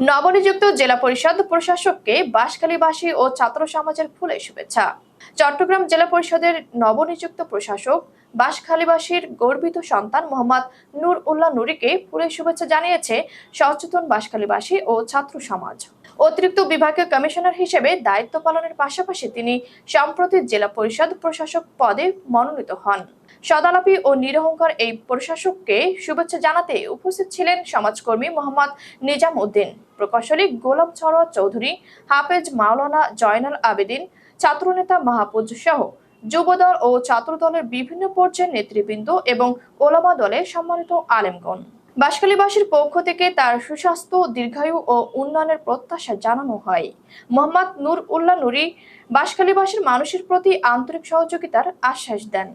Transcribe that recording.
নবনিযুক্ত জেলা পরিষদ প্রশাসককে বাঁশখালীবাসী ও ছাত্র সমাজের ফুলের শুভেচ্ছা। চট্টগ্রাম জেলা পরিষদের নবনিযুক্ত প্রশাসক বাঁশখালীবাসীর গর্বিত সন্তান মোহাম্মদ নূর উল্লাহ নূরীকে ফুলের শুভেচ্ছা জানিয়েছে সচেতন বাঁশখালীবাসী ও ছাত্র সমাজ। অতিরিক্ত বিভাগীয় কমিশনার হিসেবে দায়িত্ব পালনের পাশাপাশি তিনি সম্প্রতি জেলা পরিষদ প্রশাসক পদে মনোনীত হন। সদালাপী ও নিরহংকার এই প্রশাসককে শুভেচ্ছা জানাতে উপস্থিত ছিলেন সমাজকর্মী মোহাম্মদ নিজাম উদ্দিন, প্রকৌশলী গোলাম সরোয়ার চৌধুরী, হাফেজ মাওলানা জয়নাল আবেদিন, ছাত্রনেতা মাহফুজ সহ যুবদল ও ছাত্রদলের বিভিন্ন পর্যায়ের নেতৃবৃন্দ এবং ওলামা দলের সম্মানিত আলেমগণ। বাঁশখালীবাসীর পক্ষ থেকে তার সুস্বাস্থ্য, দীর্ঘায়ু ও উন্নয়নের প্রত্যাশা জানানো হয়। মোহাম্মদ নূর উল্লাহ নূরী বাঁশখালীবাসীর মানুষের প্রতি আন্তরিক সহযোগিতার আশ্বাস দেন।